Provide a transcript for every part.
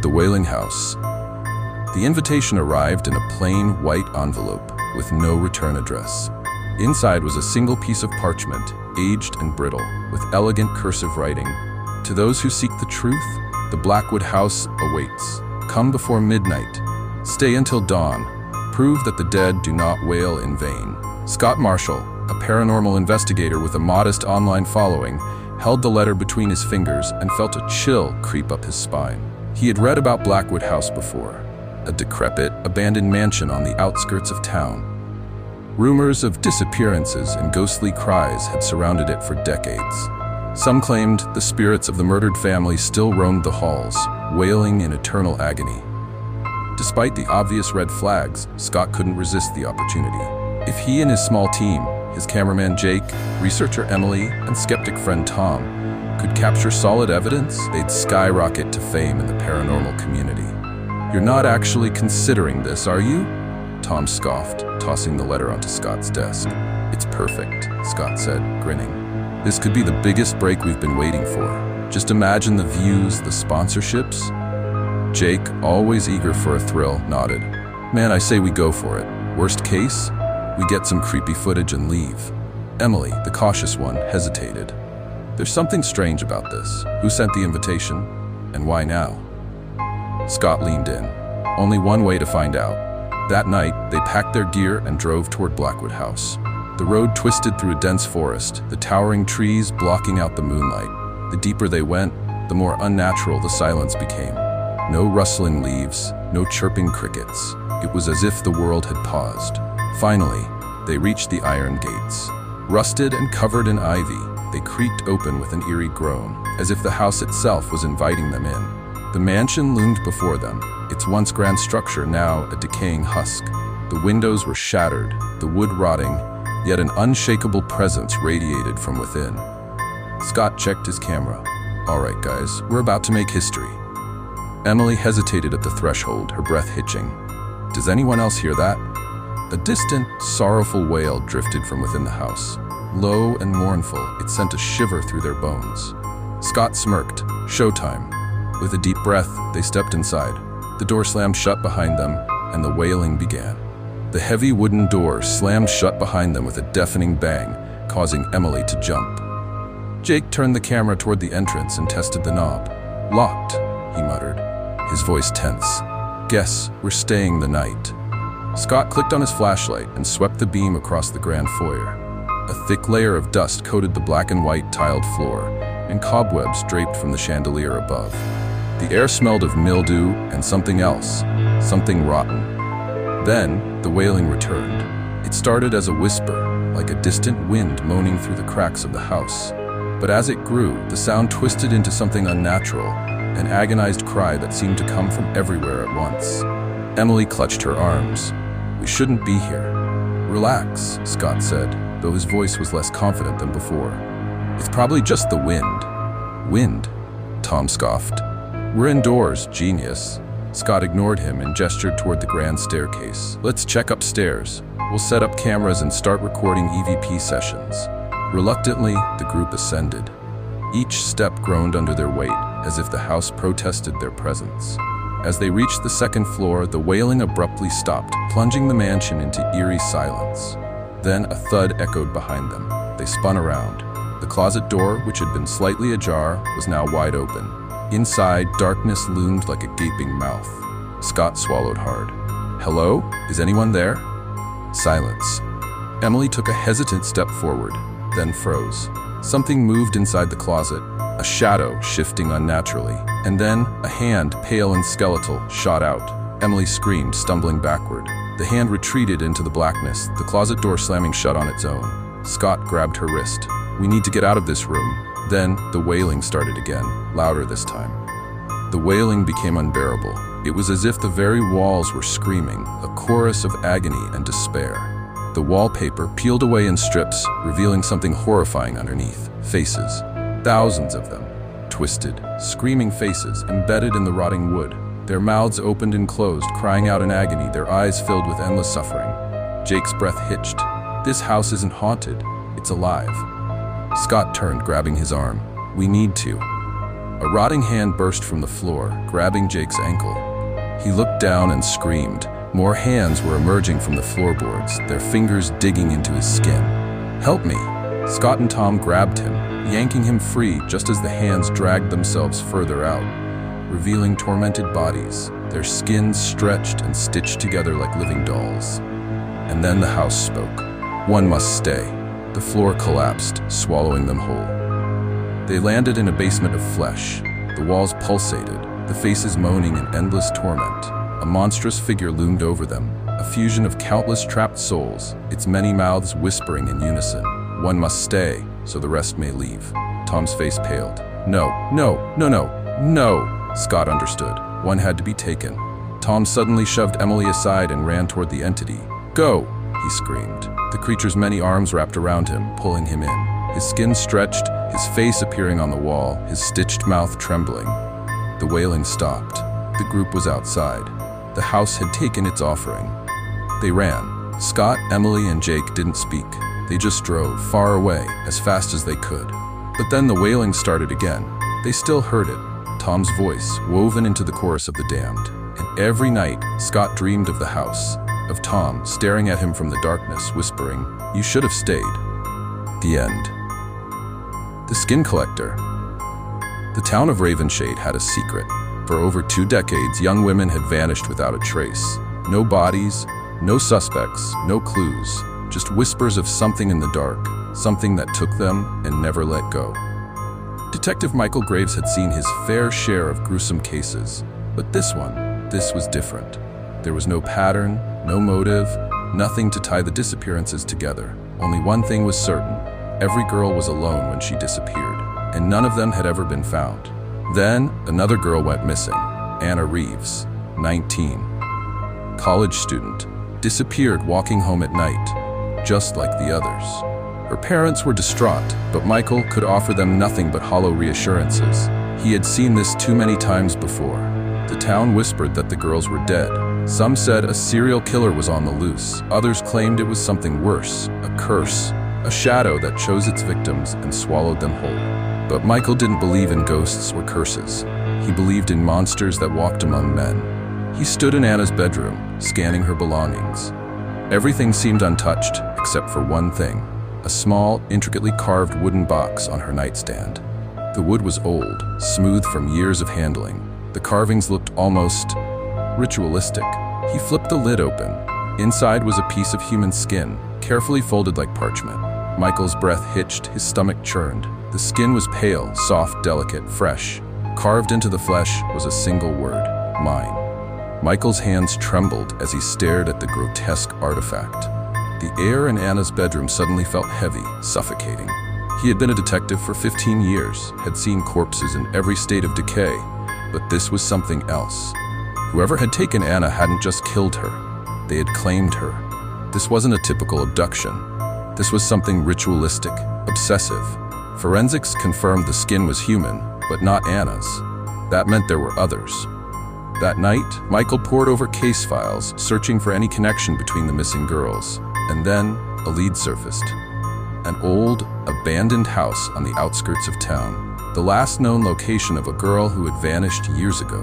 the Wailing House. The invitation arrived in a plain white envelope with no return address. Inside was a single piece of parchment, aged and brittle, with elegant cursive writing. To those who seek the truth, the Blackwood House awaits. Come before midnight. Stay until dawn. Prove that the dead do not wail in vain. Scott Marshall, a paranormal investigator with a modest online following, held the letter between his fingers and felt a chill creep up his spine. He had read about Blackwood House before, a decrepit, abandoned mansion on the outskirts of town. Rumors of disappearances and ghostly cries had surrounded it for decades. Some claimed the spirits of the murdered family still roamed the halls, wailing in eternal agony. Despite the obvious red flags, Scott couldn't resist the opportunity. If he and his small team, his cameraman Jake, researcher Emily, and skeptic friend Tom, could capture solid evidence, they'd skyrocket to fame in the paranormal community. "You're not actually considering this, are you?" Tom scoffed, tossing the letter onto Scott's desk. "It's perfect," Scott said, grinning. "This could be the biggest break we've been waiting for. Just imagine the views, the sponsorships." Jake, always eager for a thrill, nodded. "Man, I say we go for it. Worst case, we get some creepy footage and leave." Emily, the cautious one, hesitated. "There's something strange about this. Who sent the invitation? And why now?" Scott leaned in. Only one way to find out. That night, they packed their gear and drove toward Blackwood House. The road twisted through a dense forest, the towering trees blocking out the moonlight. The deeper they went, the more unnatural the silence became. No rustling leaves, no chirping crickets. It was as if the world had paused. Finally, they reached the iron gates. Rusted and covered in ivy, they creaked open with an eerie groan, as if the house itself was inviting them in. The mansion loomed before them, its once grand structure now a decaying husk. The windows were shattered, the wood rotting, yet an unshakable presence radiated from within. Scott checked his camera. "All right, guys, we're about to make history." Emily hesitated at the threshold, her breath hitching. "Does anyone else hear that?" A distant, sorrowful wail drifted from within the house. Low and mournful, it sent a shiver through their bones. Scott smirked. Showtime. With a deep breath, they stepped inside. The door slammed shut behind them, and the wailing began. The heavy wooden door slammed shut behind them with a deafening bang, causing Emily to jump. Jake turned the camera toward the entrance and tested the knob. "Locked," he muttered, his voice tense. "Guess we're staying the night." Scott clicked on his flashlight and swept the beam across the grand foyer. A thick layer of dust coated the black and white tiled floor, and cobwebs draped from the chandelier above. The air smelled of mildew and something else, something rotten. Then, the wailing returned. It started as a whisper, like a distant wind moaning through the cracks of the house. But as it grew, the sound twisted into something unnatural, an agonized cry that seemed to come from everywhere at once. Emily clutched her arms. "We shouldn't be here." "Relax," Scott said, though his voice was less confident than before. "It's probably just the wind." "Wind?" Tom scoffed. "We're indoors, genius." Scott ignored him and gestured toward the grand staircase. "Let's check upstairs. We'll set up cameras and start recording EVP sessions." Reluctantly, the group ascended. Each step groaned under their weight, as if the house protested their presence. As they reached the second floor, the wailing abruptly stopped, plunging the mansion into eerie silence. Then a thud echoed behind them. They spun around. The closet door, which had been slightly ajar, was now wide open. Inside, darkness loomed like a gaping mouth. Scott swallowed hard. "Hello? Is anyone there?" Silence. Emily took a hesitant step forward, then froze. Something moved inside the closet, a shadow shifting unnaturally. And then, a hand, pale and skeletal, shot out. Emily screamed, stumbling backward. The hand retreated into the blackness, the closet door slamming shut on its own. Scott grabbed her wrist. "We need to get out of this room." Then, the wailing started again, louder this time. The wailing became unbearable. It was as if the very walls were screaming, a chorus of agony and despair. The wallpaper peeled away in strips, revealing something horrifying underneath. Faces. Thousands of them. Twisted, screaming faces embedded in the rotting wood. Their mouths opened and closed, crying out in agony, their eyes filled with endless suffering. Jake's breath hitched. "This house isn't haunted. It's alive." Scott turned, grabbing his arm. "We need to." A rotting hand burst from the floor, grabbing Jake's ankle. He looked down and screamed. More hands were emerging from the floorboards, their fingers digging into his skin. "Help me!" Scott and Tom grabbed him, yanking him free just as the hands dragged themselves further out, revealing tormented bodies, their skins stretched and stitched together like living dolls. And then the house spoke. "One must stay." The floor collapsed, swallowing them whole. They landed in a basement of flesh. The walls pulsated, the faces moaning in endless torment. A monstrous figure loomed over them, a fusion of countless trapped souls, its many mouths whispering in unison. "One must stay, so the rest may leave." Tom's face paled. "No, no, no, no, no!" Scott understood. One had to be taken. Tom suddenly shoved Emily aside and ran toward the entity. "Go!" he screamed. The creature's many arms wrapped around him, pulling him in. His skin stretched, his face appearing on the wall, his stitched mouth trembling. The wailing stopped. The group was outside. The house had taken its offering. They ran. Scott, Emily, and Jake didn't speak. They just drove far away, as fast as they could. But then the wailing started again. They still heard it, Tom's voice woven into the chorus of the damned. And every night, Scott dreamed of the house, of Tom staring at him from the darkness, whispering, "You should have stayed." The end. The Skin Collector. The town of Ravenshade had a secret. For over 2 decades, young women had vanished without a trace. No bodies, no suspects, no clues, just whispers of something in the dark, something that took them and never let go. Detective Michael Graves had seen his fair share of gruesome cases, but this was different. There was no pattern, no motive, nothing to tie the disappearances together. Only one thing was certain: every girl was alone when she disappeared, and none of them had ever been found. Then, another girl went missing. Anna Reeves, 19. College student, disappeared walking home at night, just like the others. Her parents were distraught, but Michael could offer them nothing but hollow reassurances. He had seen this too many times before. The town whispered that the girls were dead. Some said a serial killer was on the loose. Others claimed it was something worse, a curse, a shadow that chose its victims and swallowed them whole. But Michael didn't believe in ghosts or curses. He believed in monsters that walked among men. He stood in Anna's bedroom, scanning her belongings. Everything seemed untouched, except for one thing: a small, intricately carved wooden box on her nightstand. The wood was old, smooth from years of handling. The carvings looked almost ritualistic. He flipped the lid open. Inside was a piece of human skin, carefully folded like parchment. Michael's breath hitched, his stomach churned. The skin was pale, soft, delicate, fresh. Carved into the flesh was a single word: mine. Michael's hands trembled as he stared at the grotesque artifact. The air in Anna's bedroom suddenly felt heavy, suffocating. He had been a detective for 15 years, had seen corpses in every state of decay, but this was something else. Whoever had taken Anna hadn't just killed her, they had claimed her. This wasn't a typical abduction. This was something ritualistic, obsessive. Forensics confirmed the skin was human, but not Anna's. That meant there were others. That night, Michael pored over case files, searching for any connection between the missing girls. And then, a lead surfaced. An old, abandoned house on the outskirts of town. The last known location of a girl who had vanished years ago.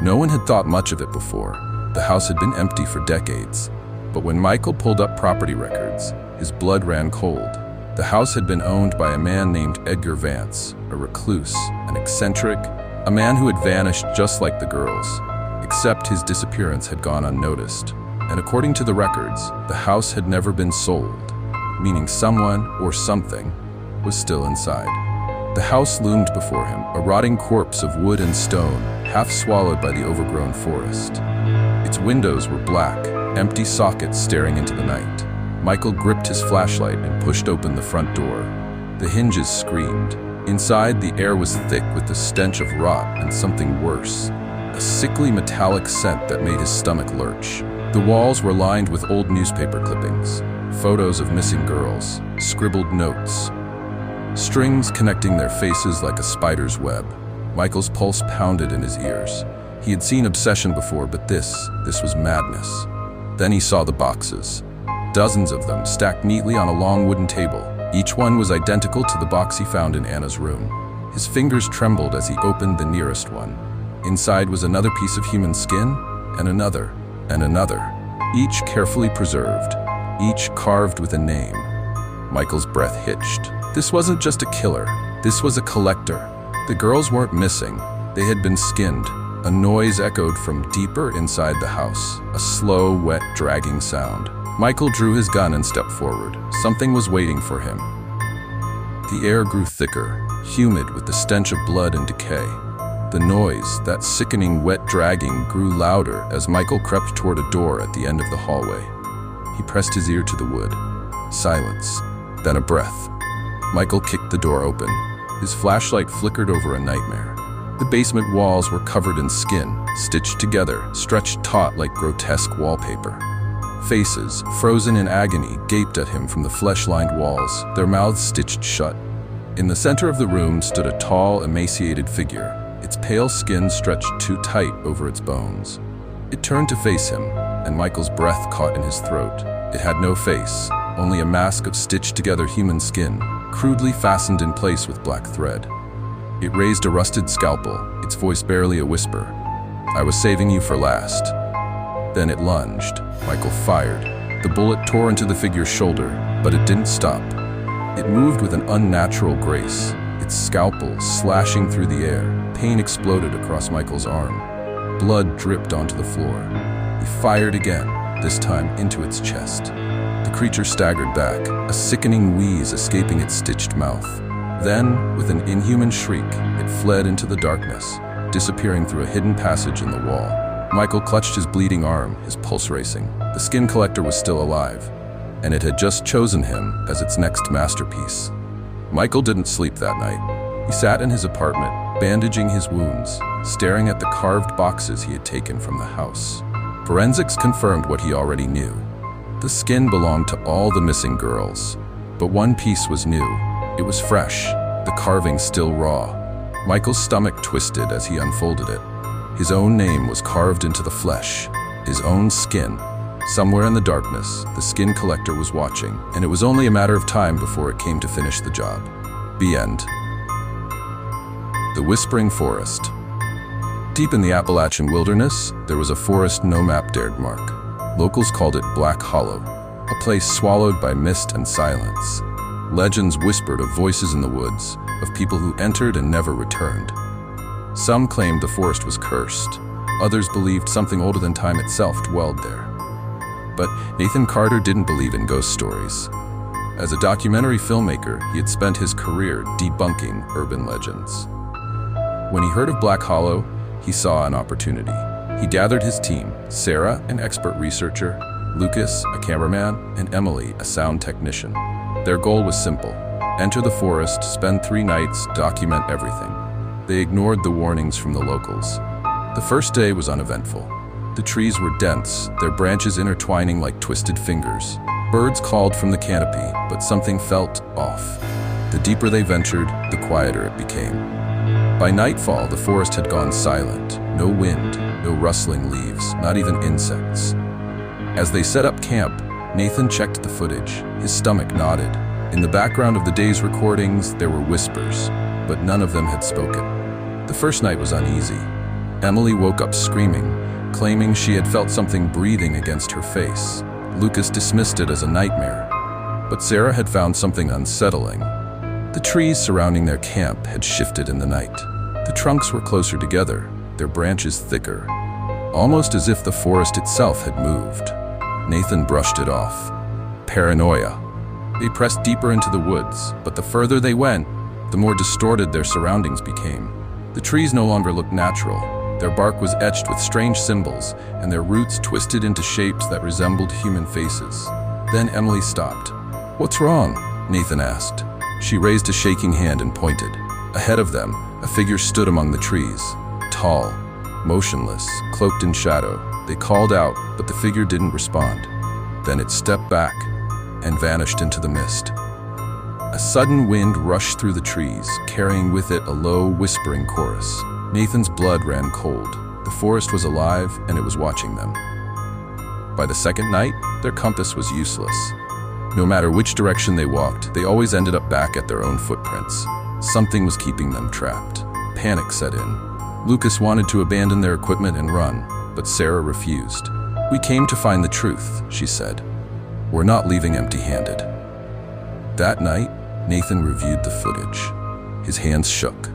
No one had thought much of it before. The house had been empty for decades. But when Michael pulled up property records, his blood ran cold. The house had been owned by a man named Edgar Vance, a recluse, an eccentric, a man who had vanished just like the girls, except his disappearance had gone unnoticed. And according to the records, the house had never been sold, meaning someone or something was still inside. The house loomed before him, a rotting corpse of wood and stone, half swallowed by the overgrown forest. Its windows were black, empty sockets staring into the night. Michael gripped his flashlight and pushed open the front door. The hinges screamed. Inside, the air was thick with the stench of rot and something worse, a sickly metallic scent that made his stomach lurch. The walls were lined with old newspaper clippings, photos of missing girls, scribbled notes, strings connecting their faces like a spider's web. Michael's pulse pounded in his ears. He had seen obsession before, but this was madness. Then he saw the boxes. Dozens of them stacked neatly on a long wooden table. Each one was identical to the box he found in Anna's room. His fingers trembled as he opened the nearest one. Inside was another piece of human skin, and another, each carefully preserved, each carved with a name. Michael's breath hitched. This wasn't just a killer, this was a collector. The girls weren't missing, they had been skinned. A noise echoed from deeper inside the house, a slow, wet, dragging sound. Michael drew his gun and stepped forward. Something was waiting for him. The air grew thicker, humid with the stench of blood and decay. The noise, that sickening wet dragging, grew louder as Michael crept toward a door at the end of the hallway. He pressed his ear to the wood. Silence, then a breath. Michael kicked the door open. His flashlight flickered over a nightmare. The basement walls were covered in skin, stitched together, stretched taut like grotesque wallpaper. Faces, frozen in agony, gaped at him from the flesh-lined walls, their mouths stitched shut. In the center of the room stood a tall, emaciated figure, its pale skin stretched too tight over its bones. It turned to face him, and Michael's breath caught in his throat. It had no face, only a mask of stitched-together human skin, crudely fastened in place with black thread. It raised a rusted scalpel, its voice barely a whisper. "I was saving you for last." Then it lunged. Michael fired. The bullet tore into the figure's shoulder, but it didn't stop. It moved with an unnatural grace, its scalpel slashing through the air. Pain exploded across Michael's arm. Blood dripped onto the floor. He fired again, this time into its chest. The creature staggered back, a sickening wheeze escaping its stitched mouth. Then, with an inhuman shriek, it fled into the darkness, disappearing through a hidden passage in the wall. Michael clutched his bleeding arm, his pulse racing. The skin collector was still alive, and it had just chosen him as its next masterpiece. Michael didn't sleep that night. He sat in his apartment, bandaging his wounds, staring at the carved boxes he had taken from the house. Forensics confirmed what he already knew. The skin belonged to all the missing girls, but one piece was new. It was fresh, the carving still raw. Michael's stomach twisted as he unfolded it. His own name was carved into the flesh, his own skin. Somewhere in the darkness, the skin collector was watching, and it was only a matter of time before it came to finish the job. The end. The Whispering Forest. Deep in the Appalachian wilderness, there was a forest no map dared mark. Locals called it Black Hollow, a place swallowed by mist and silence. Legends whispered of voices in the woods, of people who entered and never returned. Some claimed the forest was cursed. Others believed something older than time itself dwelled there. But Nathan Carter didn't believe in ghost stories. As a documentary filmmaker, he had spent his career debunking urban legends. When he heard of Black Hollow, he saw an opportunity. He gathered his team, Sarah, an expert researcher, Lucas, a cameraman, and Emily, a sound technician. Their goal was simple: enter the forest, spend 3 nights, document everything. They ignored the warnings from the locals. The first day was uneventful. The trees were dense, their branches intertwining like twisted fingers. Birds called from the canopy, but something felt off. The deeper they ventured, the quieter it became. By nightfall, the forest had gone silent. No wind, no rustling leaves, not even insects. As they set up camp, Nathan checked the footage. His stomach knotted. In the background of the day's recordings, there were whispers, but none of them had spoken. The first night was uneasy. Emily woke up screaming, claiming she had felt something breathing against her face. Lucas dismissed it as a nightmare, but Sarah had found something unsettling. The trees surrounding their camp had shifted in the night. The trunks were closer together, their branches thicker, almost as if the forest itself had moved. Nathan brushed it off. Paranoia. They pressed deeper into the woods, but the further they went, the more distorted their surroundings became. The trees no longer looked natural. Their bark was etched with strange symbols, and their roots twisted into shapes that resembled human faces. Then Emily stopped. "What's wrong?" Nathan asked. She raised a shaking hand and pointed. Ahead of them, a figure stood among the trees. Tall, motionless, cloaked in shadow. They called out, but the figure didn't respond. Then it stepped back and vanished into the mist. A sudden wind rushed through the trees, carrying with it a low, whispering chorus. Nathan's blood ran cold. The forest was alive, and it was watching them. By the second night, their compass was useless. No matter which direction they walked, they always ended up back at their own footprints. Something was keeping them trapped. Panic set in. Lucas wanted to abandon their equipment and run, but Sarah refused. "We came to find the truth," she said. "We're not leaving empty-handed." That night, Nathan reviewed the footage. His hands shook.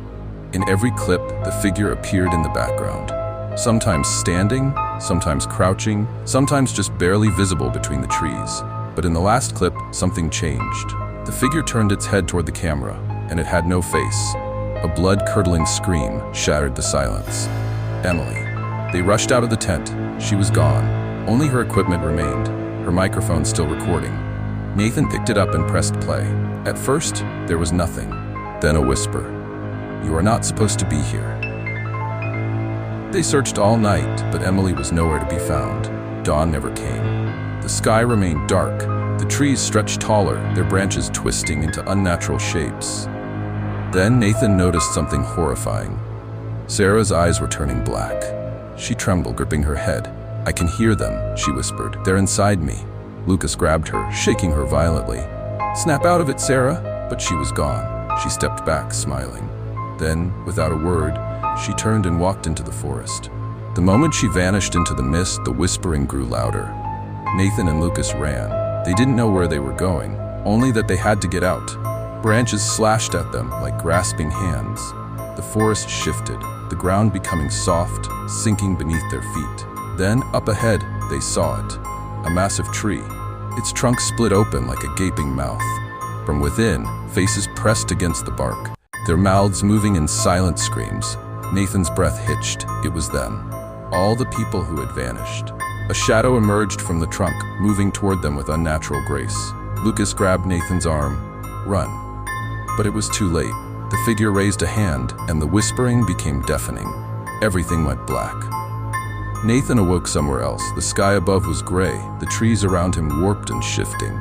In every clip, the figure appeared in the background. Sometimes standing, sometimes crouching, sometimes just barely visible between the trees. But in the last clip, something changed. The figure turned its head toward the camera, and it had no face. A blood-curdling scream shattered the silence. Emily. They rushed out of the tent. She was gone. Only her equipment remained, her microphone still recording. Nathan picked it up and pressed play. At first, there was nothing. Then a whisper. "You are not supposed to be here." They searched all night, but Emily was nowhere to be found. Dawn never came. The sky remained dark. The trees stretched taller, their branches twisting into unnatural shapes. Then Nathan noticed something horrifying. Sarah's eyes were turning black. She trembled, gripping her head. "I can hear them," she whispered. "They're inside me." Lucas grabbed her, shaking her violently. "Snap out of it, Sarah!" But she was gone. She stepped back, smiling. Then, without a word, she turned and walked into the forest. The moment she vanished into the mist, the whispering grew louder. Nathan and Lucas ran. They didn't know where they were going, only that they had to get out. Branches slashed at them like grasping hands. The forest shifted, the ground becoming soft, sinking beneath their feet. Then, up ahead, they saw it. A massive tree. Its trunk split open like a gaping mouth. From within, faces pressed against the bark, their mouths moving in silent screams. Nathan's breath hitched. It was them. All the people who had vanished. A shadow emerged from the trunk, moving toward them with unnatural grace. Lucas grabbed Nathan's arm. "Run." But it was too late. The figure raised a hand, and the whispering became deafening. Everything went black. Nathan awoke somewhere else. The sky above was gray, the trees around him warped and shifting.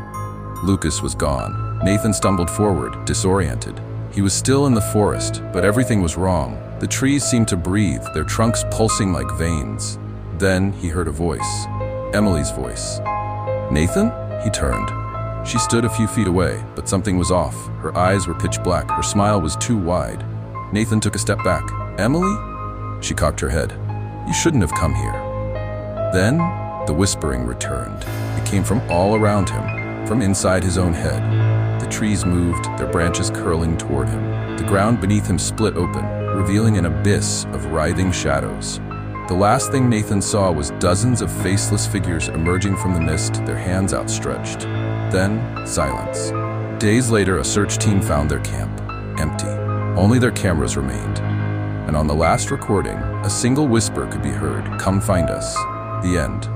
Lucas was gone. Nathan stumbled forward, disoriented. He was still in the forest, but everything was wrong. The trees seemed to breathe, their trunks pulsing like veins. Then he heard a voice. Emily's voice. "Nathan?" He turned. She stood a few feet away, but something was off. Her eyes were pitch black, her smile was too wide. Nathan took a step back. "Emily?" She cocked her head. "You shouldn't have come here." Then, the whispering returned. It came from all around him, from inside his own head. The trees moved, their branches curling toward him. The ground beneath him split open, revealing an abyss of writhing shadows. The last thing Nathan saw was dozens of faceless figures emerging from the mist, their hands outstretched. Then, silence. Days later, a search team found their camp, empty. Only their cameras remained. And on the last recording, a single whisper could be heard, "Come find us." The end.